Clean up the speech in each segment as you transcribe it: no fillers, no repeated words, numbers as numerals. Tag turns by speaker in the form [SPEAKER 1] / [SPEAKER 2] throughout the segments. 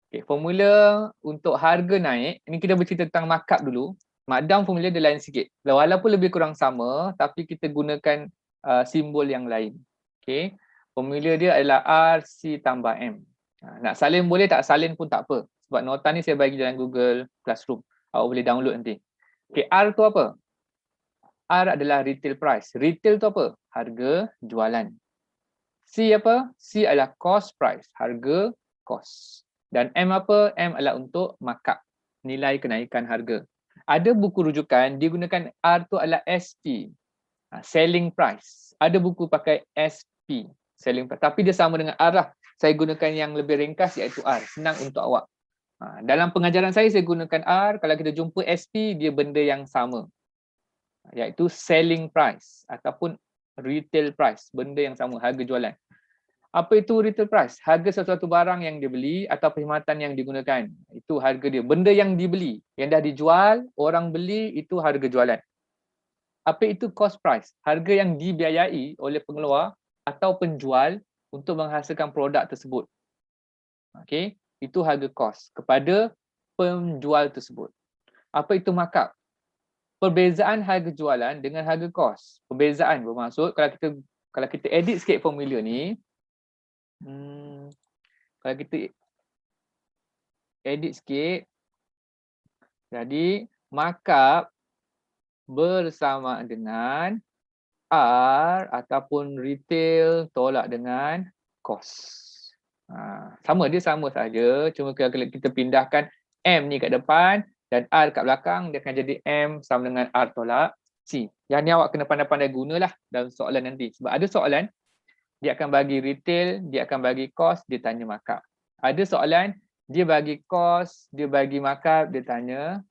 [SPEAKER 1] Okay, formula untuk harga naik, ini kita bercerita tentang markup dulu. Markdown formula dia lain sikit. Walaupun lebih kurang sama, tapi kita gunakan simbol yang lain. Okay, formula dia adalah R C tambah M. Nak salin boleh, tak salin pun tak apa. Sebab nota ni saya bagi dalam Google Classroom. Awak boleh download nanti. Okay, R tu apa? R adalah retail price. Retail tu apa? Harga jualan. C apa? C adalah cost price. Harga cost. Dan M apa? M adalah untuk markup. Nilai kenaikan harga. Ada buku rujukan, dia gunakan R tu adalah SP. Selling price. Ada buku pakai SP. Selling price. Tapi dia sama dengan R lah. Saya gunakan yang lebih ringkas iaitu R. Senang untuk awak. Dalam pengajaran saya gunakan R. Kalau kita jumpa SP, dia benda yang sama. Iaitu selling price ataupun retail price. Benda yang sama, harga jualan. Apa itu retail price? Harga sesuatu barang yang dibeli atau perkhidmatan yang digunakan. Itu harga dia. Benda yang dibeli. Yang dah dijual, orang beli, itu harga jualan. Apa itu cost price? Harga yang dibiayai oleh pengeluar atau penjual untuk menghasilkan produk tersebut. Okay, itu harga cost kepada penjual tersebut. Apa itu markup? Perbezaan harga jualan dengan harga cost. Perbezaan bermaksud kalau kita edit sikit formula ni, kalau kita edit sikit, jadi markup bersama dengan R ataupun retail tolak dengan cost. Sama, dia sama saja. Cuma kalau kita pindahkan M ni kat depan dan R kat belakang, dia akan jadi M sama dengan R tolak C. Yang ni awak kena pandai-pandai gunalah dalam soalan nanti. Sebab ada soalan, dia akan bagi retail, dia akan bagi cost, dia tanya markup. Ada soalan, dia bagi cost, dia bagi markup, dia tanya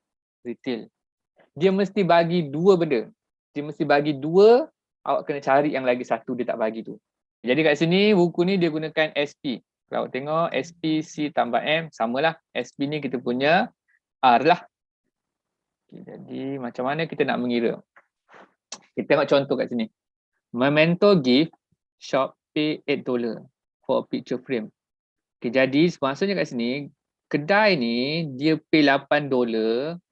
[SPEAKER 1] retail. Dia mesti bagi dua benda. Dia mesti bagi dua, awak kena cari yang lagi satu dia tak bagi tu. Jadi kat sini, buku ni dia gunakan SP. Kalau awak tengok, SP, C tambah M, samalah. SP ni kita punya R lah. Okay, jadi macam mana kita nak mengira? Kita tengok contoh kat sini. Memento gift shop pay $8 for a picture frame. Okay, jadi maksudnya kat sini, kedai ni dia pay $8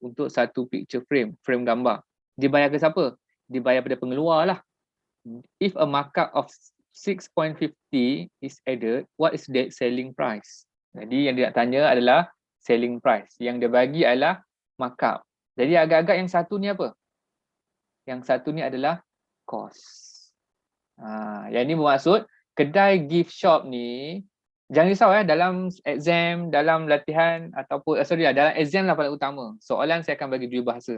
[SPEAKER 1] untuk satu picture frame, frame gambar. Dia bayar ke siapa? Dia bayar pada pengeluar lah. If a markup of 6.50 is added, what is that selling price? Jadi yang dia nak tanya adalah selling price. Yang dia bagi adalah markup. Jadi agak-agak yang satu ni apa? Yang satu ni adalah cost. Yang ni bermaksud kedai gift shop ni, jangan risau dalam exam, dalam latihan ataupun dalam exam lah paling utama. Soalan saya akan bagi dua bahasa.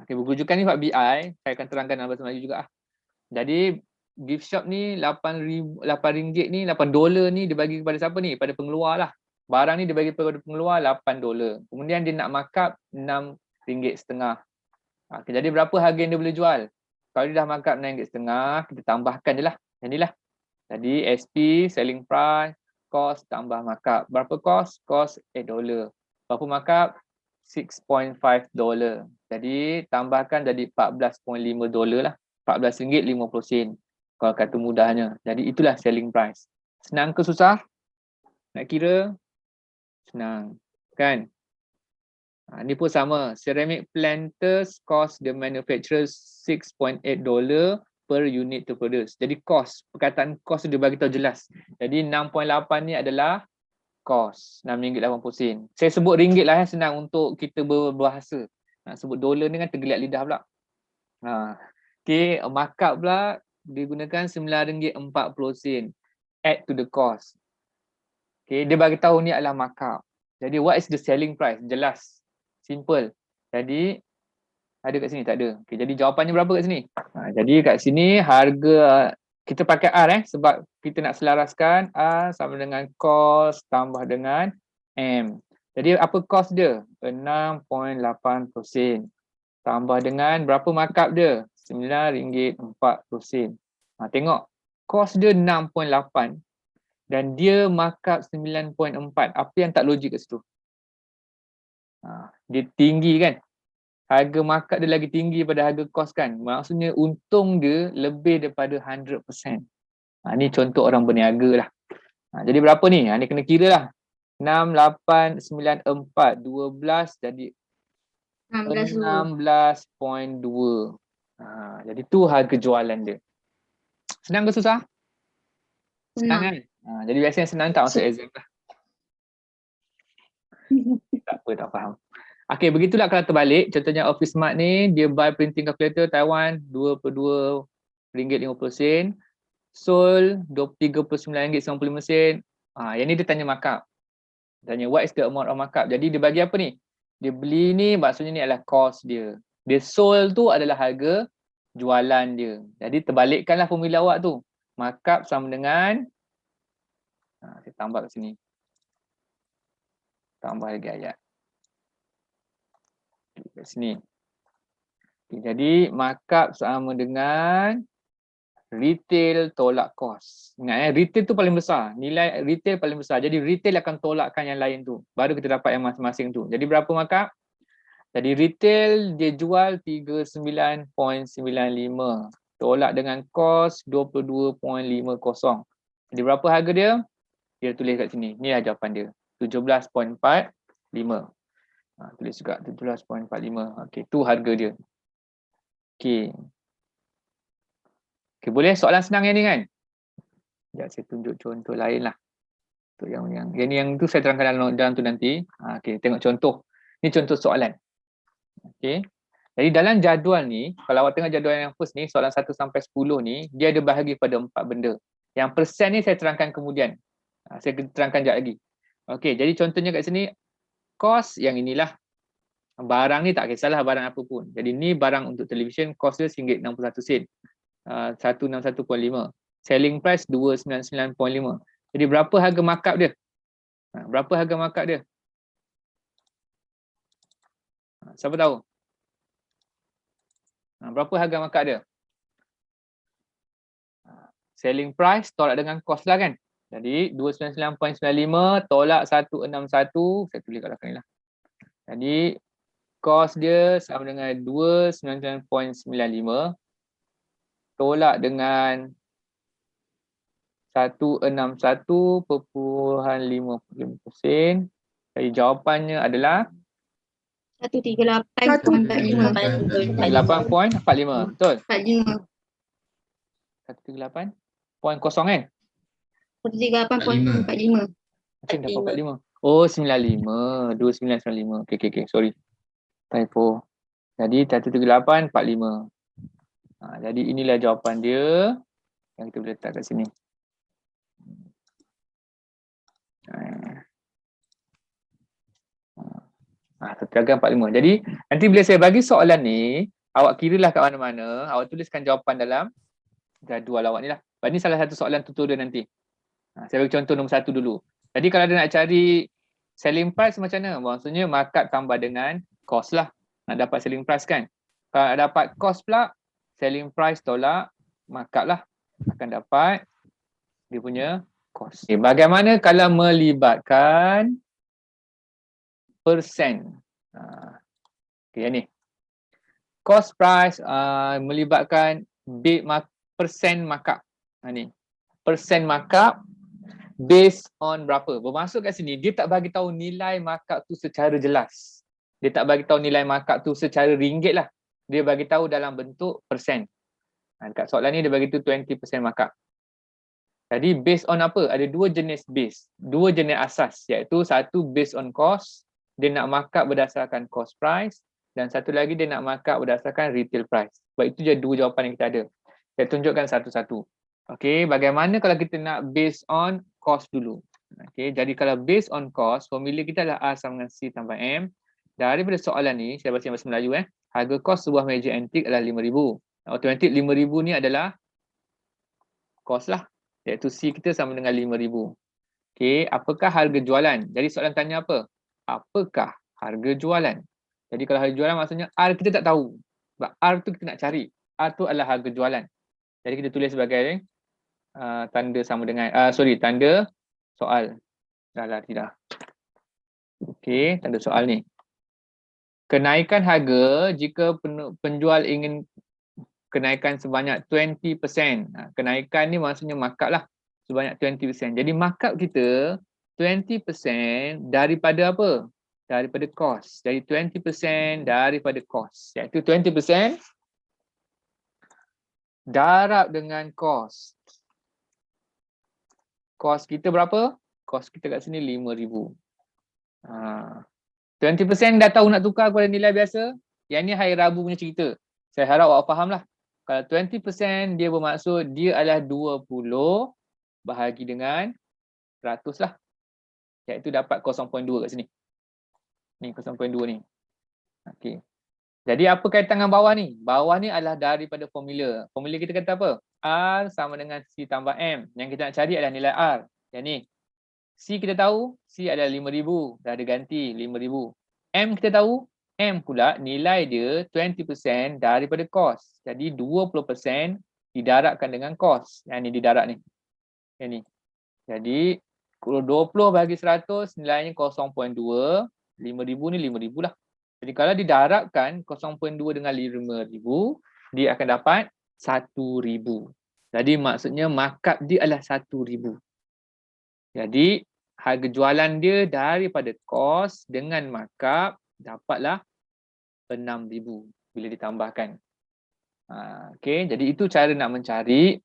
[SPEAKER 1] Okay, buku rujukan ni buat BI, saya akan terangkan dalam bahasa Melayu juga. Jadi gift shop ni RM8 ni, $8 ni dibagi kepada siapa ni? Pada pengeluar lah. Barang ni dibagi kepada pengeluar $8. Kemudian dia nak markup RM6.50. Okay, jadi berapa harga yang dia boleh jual? Kalau dia dah markup RM9.50, kita tambahkan je lah. Inilah. Jadi SP, selling price, cost tambah markup. Berapa cost? Cost $8. Berapa markup? $6.5. Jadi tambahkan jadi $14.5 lah. RM14.50 kalau kata mudahnya. Jadi itulah selling price. Senang ke susah? Nak kira? Senang. Kan? Ni pun sama. Ceramic planters cost the manufacturer $6.8 per unit to produce. Jadi cost, perkataan cost dia bagi tahu jelas. Jadi 6.8 ni adalah cost, RM6.80. Saya sebut ringgit lah senang untuk kita berbahasa. Nak sebut dolar ni kan tergeliat lidah pula. Okay, markup pula digunakan RM9.40. Add to the cost. Okay, dia bagi tahu ni adalah markup. Jadi what is the selling price? Jelas. Simple. Jadi ada kat sini? Tak ada. Okay, jadi jawapannya berapa kat sini? Jadi kat sini harga kita pakai R sebab kita nak selaraskan R sama dengan cost tambah dengan M. Jadi apa cost dia? 6.8%. Tambah dengan berapa markup dia? RM9.40. Tengok. Cost dia 6.8 dan dia markup 9.4. Apa yang tak logik kat situ? Dia tinggi kan? Harga markup dia lagi tinggi pada harga cost kan? Maksudnya untung dia lebih daripada 100%. Ni contoh orang berniaga lah. Jadi berapa ni? Ni kena kira lah. 6, 8, 9, 4, 12 jadi 16.2. Jadi tu harga jualan dia. Senang ke susah? Senang kan? Jadi biasanya senang tak masuk exam lah. Tak apa, tak faham. Okey, begitulah kalau terbalik. Contohnya Office Smart ni, dia buy printing calculator Taiwan RM22.50. Sold RM39.95. Yang ni dia tanya markup. Tanya what is the amount of markup. Jadi dia bagi apa ni? Dia beli ni maksudnya ni adalah cost dia. Dia sold tu adalah harga jualan dia. Jadi terbalikkanlah formula awak tu. Markup sama dengan saya tambah kat sini. Tambah lagi ayat. Kat sini. Okay, jadi markup sama dengan retail tolak cost. Ingat retail tu paling besar. Nilai retail paling besar. Jadi retail akan tolakkan yang lain tu. Baru kita dapat yang masing-masing tu. Jadi berapa markup? Jadi retail dia jual 39.95. Tolak dengan cost 22.50. Jadi berapa harga dia? Dia tulis kat sini. Ni lah jawapan dia. 17.45. Tulis juga 17.45. Okey, tu harga dia. Okey. Okey, boleh soalan senang yang ni kan? Sekejap saya tunjuk contoh lain lah. Untuk yang tu saya terangkan dalam tu nanti. Okey, tengok contoh. Ni contoh soalan. Okey. Jadi dalam jadual ni, kalau awak tengok jadual yang first ni, soalan 1 sampai 10 ni, dia ada bahagi pada 4 benda. Yang persen ni saya terangkan kemudian. Saya terangkan sekejap lagi. Okey, jadi contohnya kat sini, kos yang inilah. Barang ni tak kisahlah barang apa pun. Jadi ni barang untuk televisyen, kos dia RM1.61. 161.5. Selling price 299.5. Jadi berapa harga markup dia? Berapa harga markup dia? Siapa tahu? Berapa harga markup dia? Selling price tolak dengan cost lah kan? Jadi 299.95 tolak 161, saya tulis kat belakang ni lah. Jadi cost dia sama dengan 299.95 tolak dengan 161.55%. Jadi jawapannya adalah
[SPEAKER 2] 138.45.
[SPEAKER 1] 8.45. Betul?
[SPEAKER 2] 45.
[SPEAKER 1] 138.0 kan?
[SPEAKER 2] 138.45.
[SPEAKER 1] Macam dapat 45. Oh, 95. 2995. Okey. Sorry. Typo. Jadi 138.45. Jadi inilah jawapan dia yang kita boleh letak kat sini. Tertiaga 45. Jadi nanti bila saya bagi soalan ni, awak kiralah kat mana-mana, awak tuliskan jawapan dalam jadual awak ni lah. Ini salah satu soalan tutorial nanti. Saya bagi contoh nombor 1 dulu. Jadi kalau ada nak cari selling price macam mana? Maksudnya markup tambah dengan cost lah. Nak dapat selling price kan? Kalau nak dapat cost pula, selling price tolak markup lah. Akan dapat dia punya cost. Okay, bagaimana kalau melibatkan persen? Okay, yang ni. Cost price melibatkan persen markup. Ni. Persen markup based on berapa? Bermaksud kat sini, dia tak bagi tahu nilai markup tu secara jelas. Dia tak bagi tahu nilai markup tu secara ringgit lah. Dia bagi tahu dalam bentuk persen. Dekat soalan ni dia bagi tu 20% markup. Jadi based on apa? Ada dua jenis base. Dua jenis asas, iaitu satu based on cost. Dia nak markup berdasarkan cost price. Dan satu lagi dia nak markup berdasarkan retail price. Sebab itu je dua jawapan yang kita ada. Saya tunjukkan satu-satu. Okey, bagaimana kalau kita nak based on cost dulu? Okey, jadi kalau based on cost, formula kita adalah A sama dengan C tambah M. Daripada soalan ni, saya baca bahasa Melayu harga kos sebuah meja antik adalah RM5,000. Automatik RM5,000 ni adalah kos lah. Iaitu C kita sama dengan RM5,000. Okey, apakah harga jualan? Jadi soalan tanya apa? Apakah harga jualan? Jadi kalau harga jualan maksudnya R kita tak tahu. Sebab R tu kita nak cari. R tu adalah harga jualan. Jadi kita tulis sebagai tanda sama dengan tanda soal. Dah lari dah. Okey, tanda soal ni. Kenaikan harga jika penjual ingin kenaikan sebanyak 20%. Kenaikan ni maksudnya markup lah. Sebanyak 20%. Jadi markup kita 20% daripada apa? Daripada cost. Jadi 20% daripada cost. Iaitu 20% darab dengan cost. Cost kita berapa? Cost kita kat sini 5,000. 20% dah tahu nak tukar kepada nilai biasa. Yang ni hari Rabu punya cerita. Saya harap awak faham lah. Kalau 20% dia bermaksud dia adalah 20 bahagi dengan 100 lah. Iaitu dapat 0.2 kat sini. Ni 0.2 ni. Okey. Jadi apa kaitan dengan bawah ni? Bawah ni adalah daripada formula. Formula kita kata apa? R sama dengan C tambah M. Yang kita nak cari adalah nilai R. Yang ni. C kita tahu, C adalah 5,000. Dah ada ganti 5,000. M kita tahu, M pula nilai dia 20% daripada cost. Jadi 20% didarabkan dengan cost. Yang ni didarab ni. Yang ni. Jadi kalau 20 bagi 100 nilainya 0.2. 5,000 ni 5,000 lah. Jadi kalau didarabkan 0.2 dengan 5,000, dia akan dapat 1,000. Jadi maksudnya markup dia adalah 1,000. Jadi harga jualan dia daripada kos dengan markup dapatlah 6,000 bila ditambahkan. Okey, jadi itu cara nak mencari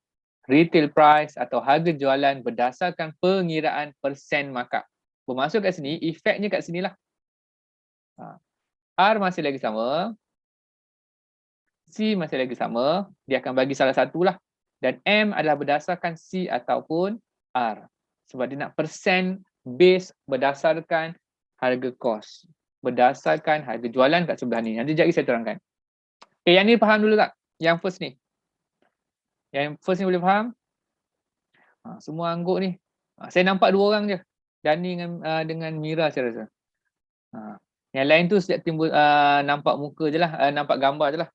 [SPEAKER 1] retail price atau harga jualan berdasarkan pengiraan persen markup. Bermaksud kat sini, efeknya kat sinilah. R masih lagi sama. C masih lagi sama. Dia akan bagi salah satu lah. Dan M adalah berdasarkan C ataupun R. Sebab dia nak persen base berdasarkan harga kos. Berdasarkan harga jualan kat sebelah ni. Nanti sekejap saya terangkan. Okay, yang ni faham dulu tak? Yang first ni. Yang first ni boleh faham? Semua angguk ni. Saya nampak dua orang je. Dani dengan Mira saya rasa. Yang lain tu setiap timbul nampak muka je lah, nampak gambar je lah.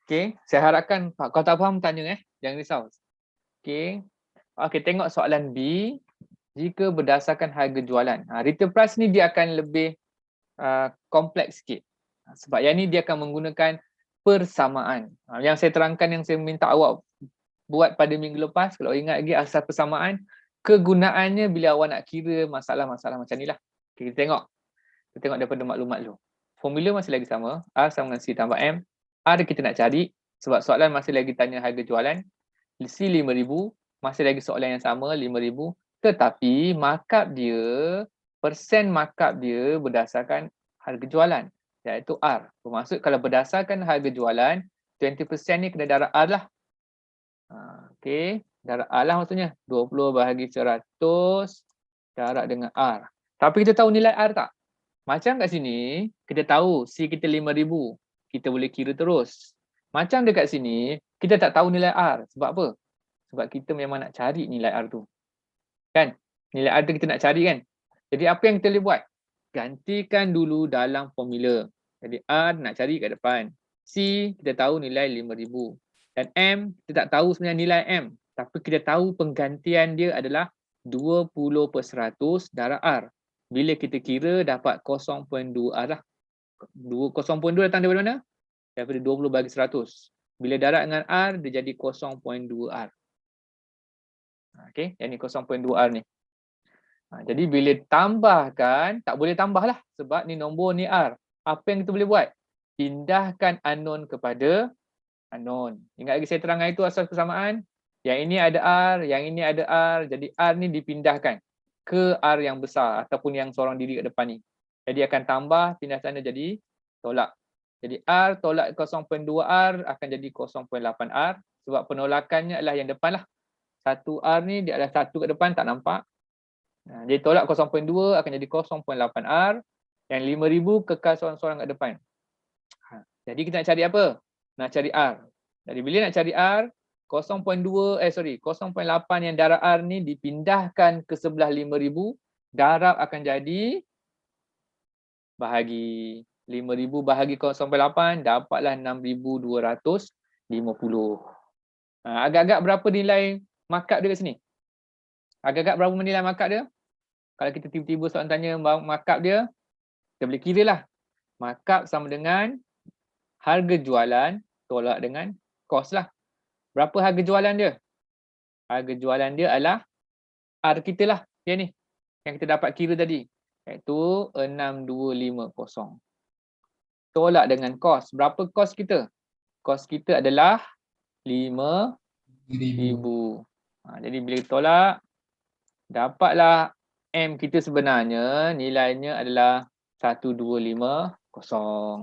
[SPEAKER 1] Okay, saya harapkan kalau tak faham tanya jangan risau. Okay, tengok soalan B. Jika berdasarkan harga jualan, retail price ni dia akan lebih kompleks sikit. Sebab yang ni dia akan menggunakan persamaan. Yang saya terangkan, yang saya minta awak buat pada minggu lepas, kalau ingat lagi asas persamaan, kegunaannya bila awak nak kira masalah-masalah macam ni lah. Okay, kita tengok daripada maklumat dulu. Formula masih lagi sama, R sama dengan C tambah M. R kita nak cari, sebab soalan masih lagi tanya harga jualan. C 5,000, masih lagi soalan yang sama, 5,000. Tetapi markup dia, persen markup dia berdasarkan harga jualan, iaitu R. Bermaksud kalau berdasarkan harga jualan, 20% ni kena darab R lah. Okay, darab R lah maksudnya. 20 bahagi 100 darab dengan R. Tapi kita tahu nilai R tak? Macam kat sini, kita tahu C kita 5,000. Kita boleh kira terus. Macam dekat sini, kita tak tahu nilai R. Sebab apa? Sebab kita memang nak cari nilai R tu. Kan? Nilai R tu kita nak cari kan? Jadi apa yang kita boleh buat? Gantikan dulu dalam formula. Jadi R nak cari kat depan. C kita tahu nilai 5,000. Dan M kita tak tahu sebenarnya nilai M. Tapi kita tahu penggantian dia adalah 20% darab R. Bila kita kira dapat 0.2 R lah. 0.2 datang daripada mana? Daripada 20 bagi 100. Bila darab dengan R, dia jadi 0.2 R. Okay, yang ni 0.2 R ni. Jadi bila tambahkan, tak boleh tambah lah. Sebab ni nombor ni R. Apa yang kita boleh buat? Pindahkan unknown kepada unknown. Ingat lagi saya terangkan itu asas persamaan. Yang ini ada R, yang ini ada R. Jadi R ni dipindahkan ke R yang besar ataupun yang seorang diri kat depan ni. Jadi akan tambah, pindah sana jadi tolak. Jadi R tolak 0.2 R akan jadi 0.8 R. Sebab penolakannya adalah yang depan lah. 1 R ni dia adalah 1 kat depan, tak nampak. Jadi tolak 0.2 akan jadi 0.8 R. Yang 5,000 kekal seorang-seorang kat depan. Jadi kita nak cari apa? Nak cari R. Jadi bila nak cari R, 0.8 yang darab R ni dipindahkan ke sebelah 5,000, darab akan jadi bahagi 5,000 bahagi 0.8, dapatlah 6,250. Agak-agak berapa nilai markup dia kat sini? Agak-agak berapa nilai markup dia? Kalau kita tiba-tiba soalan tanya markup dia, kita boleh kira lah. Markup sama dengan harga jualan tolak dengan kos lah. Berapa harga jualan dia? Harga jualan dia adalah R kita lah. Dia ni. yang kita dapat kira tadi, iaitu 6250. Tolak dengan kos. Berapa kos kita? Kos kita adalah 5,000. Jadi bila kita tolak, dapatlah M kita sebenarnya nilainya adalah 1250.
[SPEAKER 2] Kosong.